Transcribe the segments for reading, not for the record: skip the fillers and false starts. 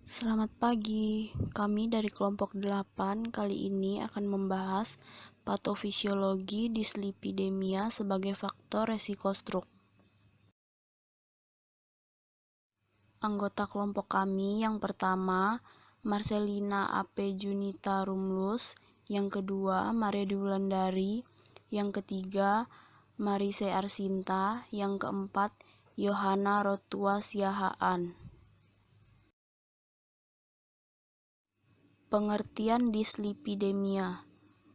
Selamat pagi, kami dari kelompok 8 kali ini akan membahas patofisiologi dislipidemia sebagai faktor resiko stroke. Anggota kelompok kami yang pertama, Marcelina AP Junita Rumlus, yang kedua, Maria Wulandari, yang ketiga, Marise Arsinta, yang keempat, Yohana Rotua Siahaan. Pengertian dislipidemia.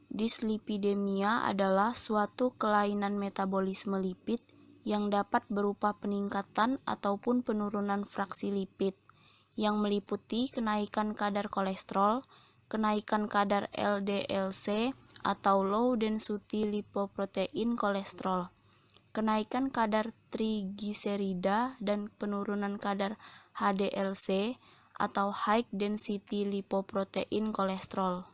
Dislipidemia adalah suatu kelainan metabolisme lipid yang dapat berupa peningkatan ataupun penurunan fraksi lipid, yang meliputi kenaikan kadar kolesterol, kenaikan kadar LDL-C atau low density lipoprotein kolesterol, kenaikan kadar trigliserida dan penurunan kadar HDL-C atau high density lipoprotein kolesterol.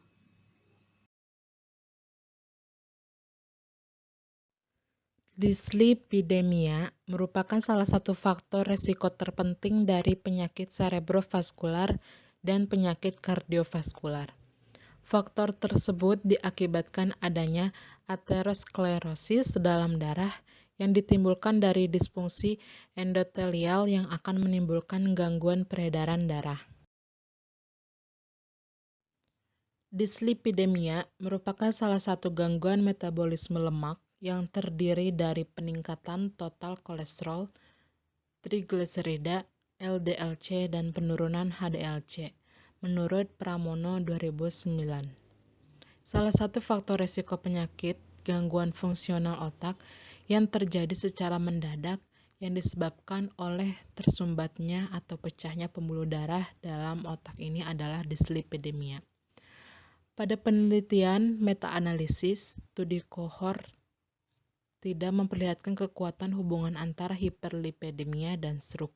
Dislipidemia merupakan salah satu faktor resiko terpenting dari penyakit cerebrovaskular dan penyakit kardiovaskular. Faktor tersebut diakibatkan adanya aterosklerosis dalam darah yang ditimbulkan dari disfungsi endotelial yang akan menimbulkan gangguan peredaran darah. Dislipidemia merupakan salah satu gangguan metabolisme lemak yang terdiri dari peningkatan total kolesterol, trigliserida, LDL-C, dan penurunan HDL-C, menurut Pramono 2009. Salah satu faktor risiko penyakit gangguan fungsional otak yang terjadi secara mendadak yang disebabkan oleh tersumbatnya atau pecahnya pembuluh darah dalam otak ini adalah dislipidemia. Pada penelitian meta-analisis, studi kohort tidak memperlihatkan kekuatan hubungan antara hiperlipidemia dan stroke.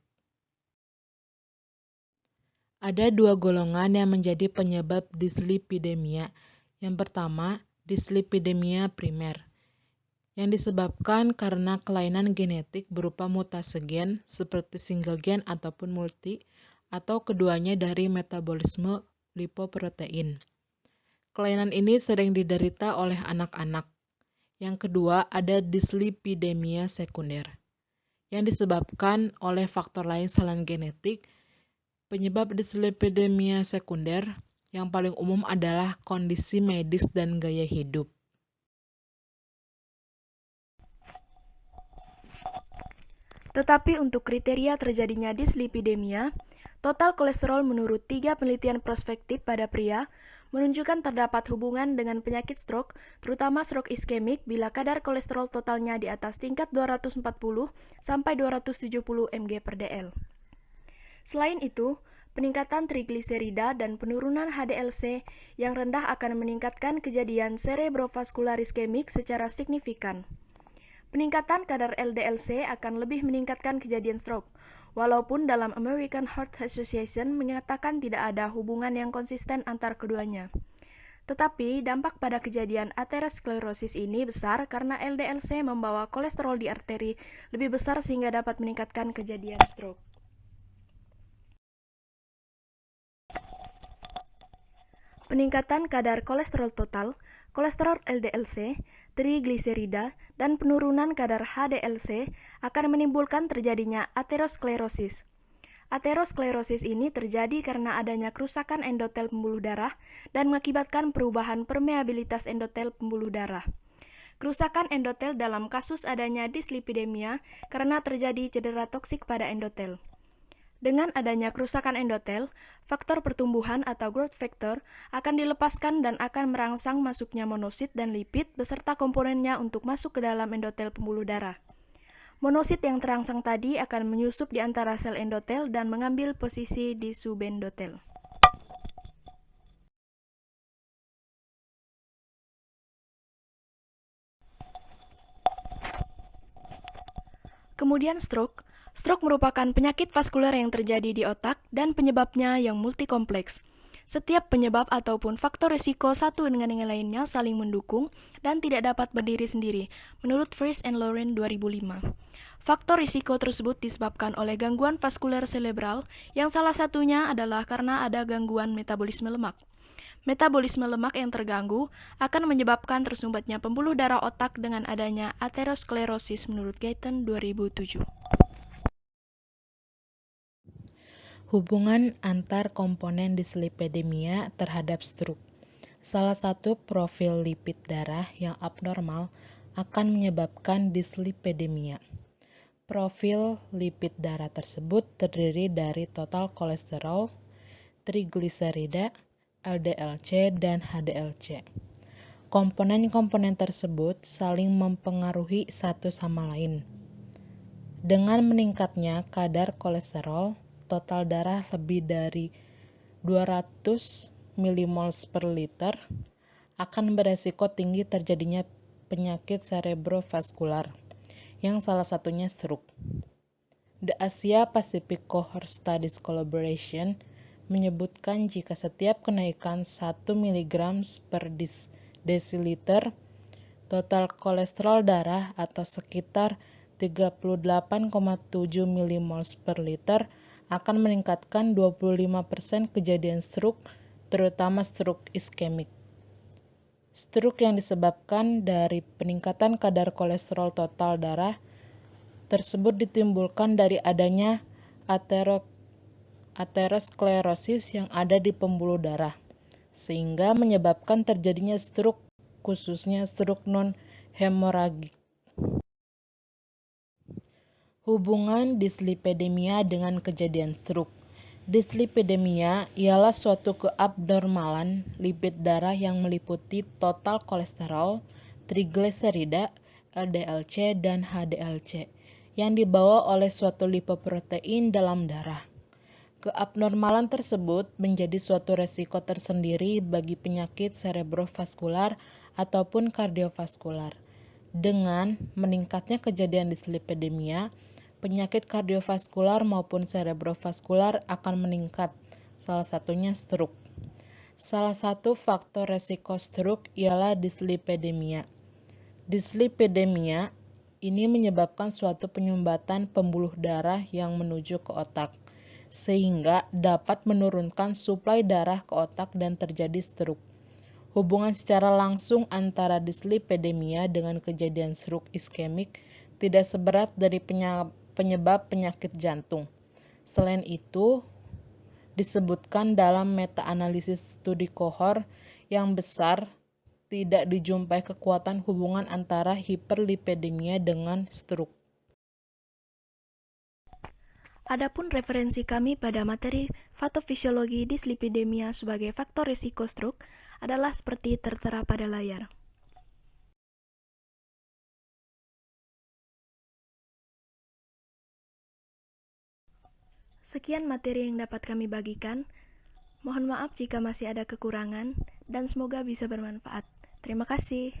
Ada dua golongan yang menjadi penyebab dislipidemia. Yang pertama, dislipidemia primer, yang disebabkan karena kelainan genetik berupa mutasi gen seperti single gen ataupun multi, atau keduanya dari metabolisme lipoprotein. Kelainan ini sering diderita oleh anak-anak. Yang kedua, ada dislipidemia sekunder, yang disebabkan oleh faktor lain selain genetik. Penyebab dislipidemia sekunder yang paling umum adalah kondisi medis dan gaya hidup. Tetapi untuk kriteria terjadinya dislipidemia, total kolesterol menurut 3 penelitian prospektif pada pria menunjukkan terdapat hubungan dengan penyakit stroke, terutama stroke iskemik bila kadar kolesterol totalnya di atas tingkat 240 sampai 270 mg/dl. Selain itu, peningkatan trigliserida dan penurunan HDL-C yang rendah akan meningkatkan kejadian cerebrovaskular iskemik secara signifikan. Peningkatan kadar LDL-C akan lebih meningkatkan kejadian stroke, walaupun dalam American Heart Association menyatakan tidak ada hubungan yang konsisten antar keduanya. Tetapi, dampak pada kejadian aterosklerosis ini besar karena LDL-C membawa kolesterol di arteri lebih besar sehingga dapat meningkatkan kejadian stroke. Peningkatan kadar kolesterol total, kolesterol LDL-C, trigliserida, dan penurunan kadar HDL-C akan menimbulkan terjadinya aterosklerosis. Aterosklerosis ini terjadi karena adanya kerusakan endotel pembuluh darah dan mengakibatkan perubahan permeabilitas endotel pembuluh darah. Kerusakan endotel dalam kasus adanya dislipidemia karena terjadi cedera toksik pada endotel. Dengan adanya kerusakan endotel, faktor pertumbuhan atau growth factor akan dilepaskan dan akan merangsang masuknya monosit dan lipid beserta komponennya untuk masuk ke dalam endotel pembuluh darah. Monosit yang terangsang tadi akan menyusup di antara sel endotel dan mengambil posisi di subendotel. Kemudian stroke. Stroke merupakan penyakit vaskuler yang terjadi di otak dan penyebabnya yang multikompleks. Setiap penyebab ataupun faktor risiko satu dengan yang lainnya saling mendukung dan tidak dapat berdiri sendiri, menurut Frisch and Lauren 2005. Faktor risiko tersebut disebabkan oleh gangguan vaskuler cerebral yang salah satunya adalah karena ada gangguan metabolisme lemak. Metabolisme lemak yang terganggu akan menyebabkan tersumbatnya pembuluh darah otak dengan adanya aterosklerosis menurut Guyton 2007. Hubungan antar komponen dislipidemia terhadap stroke. Salah satu profil lipid darah yang abnormal akan menyebabkan dislipidemia. Profil lipid darah tersebut terdiri dari total kolesterol, trigliserida, LDLC, dan HDLC. Komponen-komponen tersebut saling mempengaruhi satu sama lain. Dengan meningkatnya kadar kolesterol, total darah lebih dari 200 millimoles per liter akan beresiko tinggi terjadinya penyakit cerebrovaskular, yang salah satunya stroke. The Asia Pacific Cohort Studies Collaboration menyebutkan jika setiap kenaikan 1 mg per desiliter total kolesterol darah atau sekitar 38,7 millimoles per liter akan meningkatkan 25% kejadian stroke, terutama stroke iskemik. Stroke yang disebabkan dari peningkatan kadar kolesterol total darah tersebut ditimbulkan dari adanya aterosklerosis yang ada di pembuluh darah, sehingga menyebabkan terjadinya stroke, khususnya stroke non-hemoragik. Hubungan dislipidemia dengan kejadian stroke. Dislipidemia ialah suatu keabnormalan lipid darah yang meliputi total kolesterol, trigliserida, LDLC, dan HDLC yang dibawa oleh suatu lipoprotein dalam darah. Keabnormalan tersebut menjadi suatu resiko tersendiri bagi penyakit cerebrovaskular ataupun kardiovaskular. Dengan meningkatnya kejadian dislipidemia, penyakit kardiovaskular maupun cerebrovaskular akan meningkat, salah satunya stroke. Salah satu faktor resiko stroke ialah dislipidemia. Dislipidemia ini menyebabkan suatu penyumbatan pembuluh darah yang menuju ke otak, sehingga dapat menurunkan suplai darah ke otak dan terjadi stroke. Hubungan secara langsung antara dislipidemia dengan kejadian stroke iskemik tidak seberat dari penyebab penyakit jantung. Selain itu, disebutkan dalam meta-analisis studi kohort yang besar, tidak dijumpai kekuatan hubungan antara hiperlipidemia dengan stroke. Adapun referensi kami pada materi patofisiologi dislipidemia sebagai faktor risiko stroke adalah seperti tertera pada layar. Sekian materi yang dapat kami bagikan. Mohon maaf jika masih ada kekurangan dan semoga bisa bermanfaat. Terima kasih.